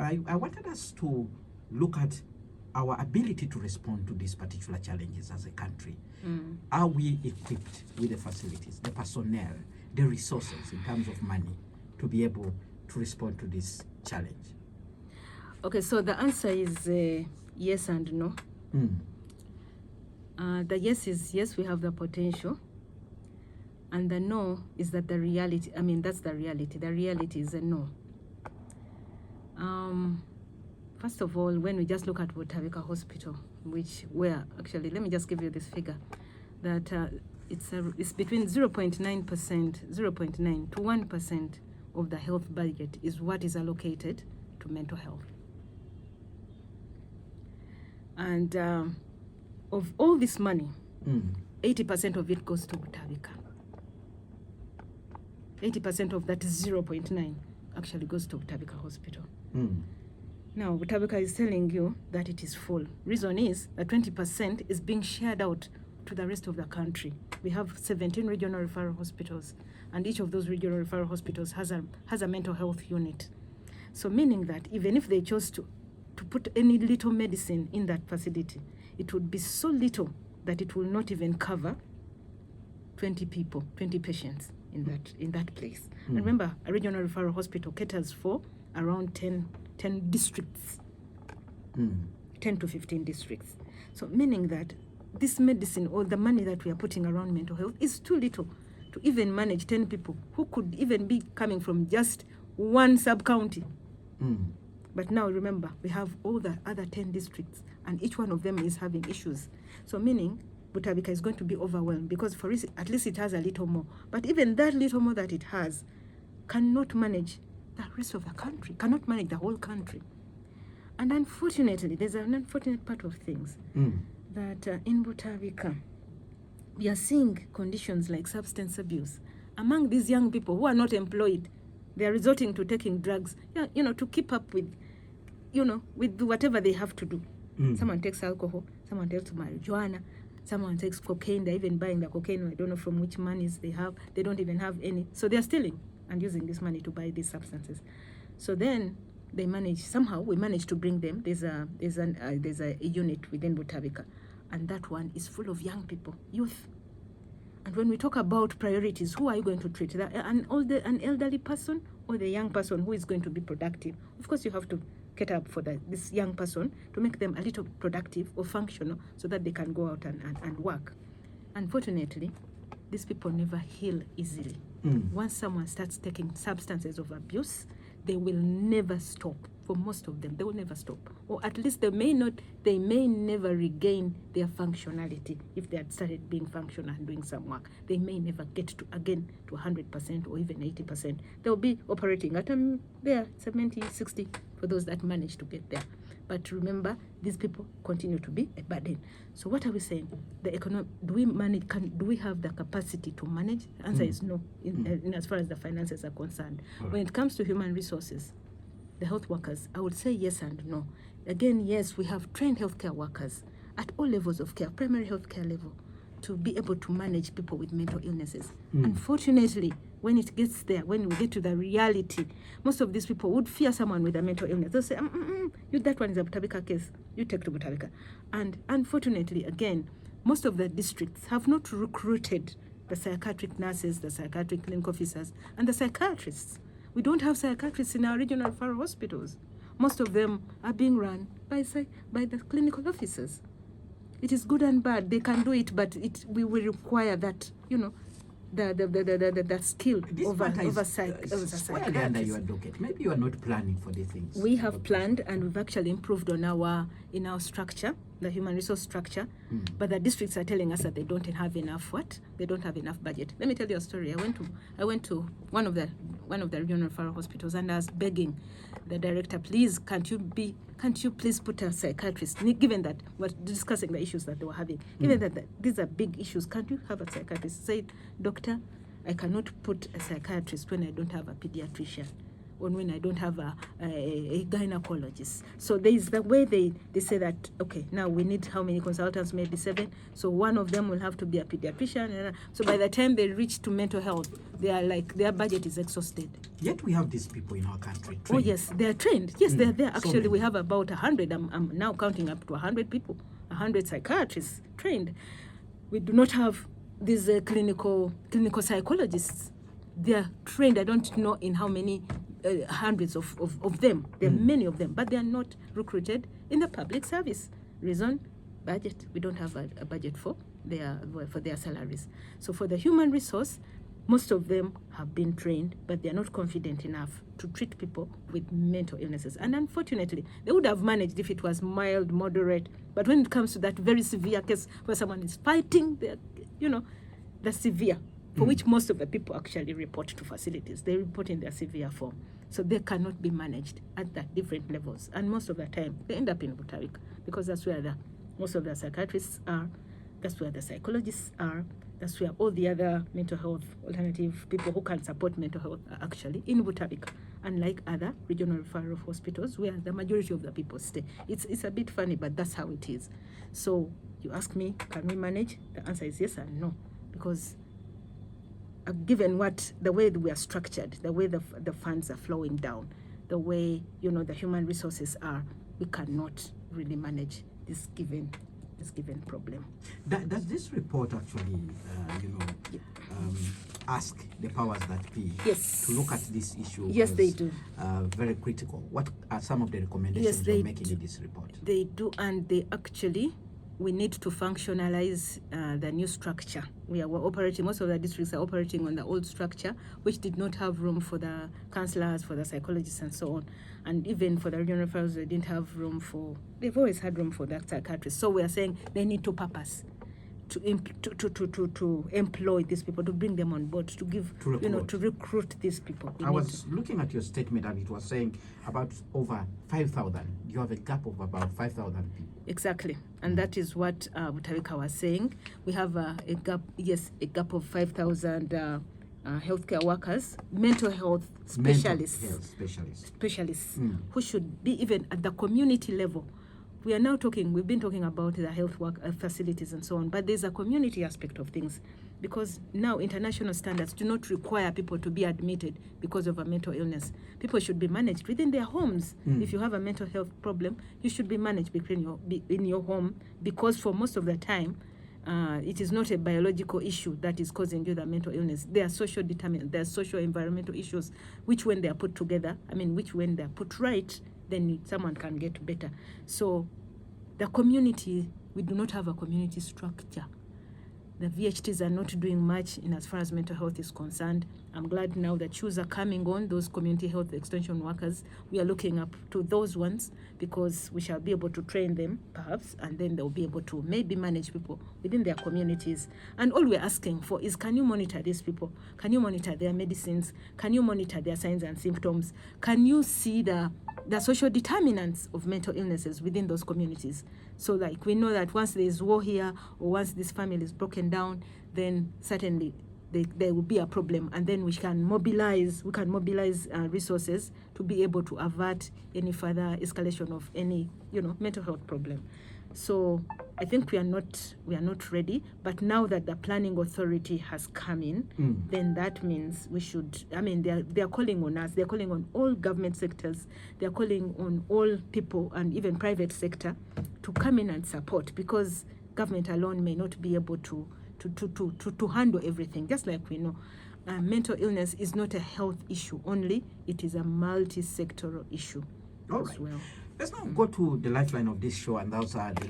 I wanted us to look at our ability to respond to these particular challenges as a country. Are we equipped with the facilities, the personnel, the resources in terms of money to be able to respond to this challenge? Okay, so the answer is yes and no. The yes is yes, we have the potential. And the no is that the reality, that's the reality. The reality is a no. First of all, when we just look at Butabika Hospital, let me just give you this figure, that it's between 0.9% to 1% of the health budget is what is allocated to mental health. And of all this money, 80% of it goes to Butabika. 80% of that 0.9 actually goes to Butabika Hospital. Now, Butabika is telling you that it is full. Reason is that 20% is being shared out to the rest of the country. We have 17 regional referral hospitals, and each of those regional referral hospitals has a mental health unit. So meaning that even if they chose to put any little medicine in that facility, it would be so little that it will not even cover 20 patients in that place. And remember, a regional referral hospital caters for around 10 districts, 10 to 15 districts. So meaning that this medicine or the money that we are putting around mental health is too little to even manage 10 people who could even be coming from just one sub-county. But now remember, we have all the other 10 districts, and each one of them is having issues. So meaning Butabika is going to be overwhelmed because at least it has a little more. But even that little more that it has cannot manage the rest of the country, cannot manage the whole country. And unfortunately, there's an unfortunate part of things that in Butabika, we are seeing conditions like substance abuse among these young people who are not employed. They are resorting to taking drugs, to keep up with whatever they have to do. Someone takes alcohol, someone takes marijuana, someone takes cocaine. They're even buying the cocaine. I don't know from which monies they have. They don't even have any. So they're stealing and using this money to buy these substances. So then we manage to bring them. There's a unit within Butabika, and that one is full of young people, youth. And when we talk about priorities, who are you going to treat? An elderly person or the young person who is going to be productive? Of course, you have to cater up for this young person to make them a little productive or functional so that they can go out and work. Unfortunately, these people never heal easily. Once someone starts taking substances of abuse, they will never stop. For most of them, they will never stop. Or at least they may never regain their functionality. If they had started being functional and doing some work, they may never get to 100% or even 80%. They'll be operating at 70, 60 for those that manage to get there. But remember, these people continue to be a burden. So what are we saying? Do we have the capacity to manage? The answer is no, in as far as the finances are concerned. When it comes to human resources, the health workers, I would say yes and no. Again, yes, we have trained healthcare workers at all levels of care, primary healthcare level, to be able to manage people with mental illnesses. Unfortunately, when it gets there, when we get to the reality, most of these people would fear someone with a mental illness. They'll say, that one is a Butabika case, you take to Butabika. And unfortunately, again, most of the districts have not recruited the psychiatric nurses, the psychiatric clinical officers, and the psychiatrists. We don't have psychiatrists in our regional referral hospitals. Most of them are being run by the clinical officers. It is good and bad. They can do it, but we will require that, the skill over squarely under your docket. Maybe you are not planning for these things. We have planned, and we've actually improved on in our structure, the human resource structure. But the districts are telling us that they don't have enough They don't have enough budget. Let me tell you a story. I went to one of the regional referral hospitals, and I was begging the director, please, can't you please put a psychiatrist, given that we're discussing the issues that they were having, given that these are big issues, can't you have a psychiatrist? Said, doctor, I cannot put a psychiatrist when I don't have a pediatrician. on when I don't have a gynecologist. So there is the way they say that, okay, now we need how many consultants, maybe 7. So one of them will have to be a pediatrician. So by the time they reach to mental health, they are like, their budget is exhausted. Yet we have these people in our country trained. Oh yes, they are trained. Yes, they're there. Actually, So we have about 100. I'm now counting up to 100 people, 100 psychiatrists trained. We do not have these clinical psychologists. They are trained. I don't know in how many hundreds of them. There are many of them, but they are not recruited in the public service. Reason, budget. We don't have a budget for their salaries. So for the human resource, most of them have been trained, but they are not confident enough to treat people with mental illnesses. And unfortunately, they would have managed if it was mild, moderate. But when it comes to that very severe case where someone is fighting, the severe, for which most of the people actually report to facilities. They report in their severe form. So they cannot be managed at that different levels. And most of the time, they end up in Butabika because that's where most of the psychiatrists are. That's where the psychologists are. That's where all the other mental health alternative people who can support mental health are actually in Butabika, unlike other regional referral hospitals where the majority of the people stay. It's a bit funny, but that's how it is. So you ask me, can we manage? The answer is yes and no, because given the way we are structured, the way the funds are flowing down, the way the human resources are, we cannot really manage this given problem. Does this report actually, ask the powers that be to look at this issue? Yes, they do. Very critical. What are some of the recommendations you're making in this report? They do, and we need to functionalize the new structure. We're operating, most of the districts are operating on the old structure, which did not have room for the counselors, for the psychologists, and so on. And even for the regional referrals, they didn't have room they've always had room for the psychiatrists. So we are saying they need to purpose to employ these people, to bring them on board, to recruit these people. I was looking at your statement and it was saying about over 5,000. You have a gap of about 5,000 people. Exactly, and that is what Butabika was saying. We have a gap of 5,000 healthcare workers, mental health specialists, who should be even at the community level. We've been talking about the health work facilities and so on, but there's a community aspect of things, because now international standards do not require people to be admitted because of a mental illness. People should be managed within their homes. If you have a mental health problem, you should be managed in your home, because for most of the time, it is not a biological issue that is causing you the mental illness. There are social determinants, there are social environmental issues, which when they are put together, when they are put right, then someone can get better. So the community, we do not have a community structure. The VHTs are not doing much in as far as mental health is concerned. I'm glad now that CHUs are coming on, those community health extension workers. We are looking up to those ones because we shall be able to train them, perhaps, and then they'll be able to maybe manage people within their communities. And all we're asking for is, can you monitor these people? Can you monitor their medicines? Can you monitor their signs and symptoms? Can you see the social determinants of mental illnesses within those communities? So like we know that once there is war here, or once this family is broken down, then certainly there will be a problem, and then we can mobilize resources to be able to avert any further escalation of any mental health problem. So I think we are not ready, but now that the planning authority has come in, then that means we should, they are calling on us, they're calling on all government sectors, they're calling on all people and even private sector to come in and support, because government alone may not be able to handle everything. Just like we know, mental illness is not a health issue only, it is a multi-sectoral issue as well. Let's now go to the lifeline of this show, and those are the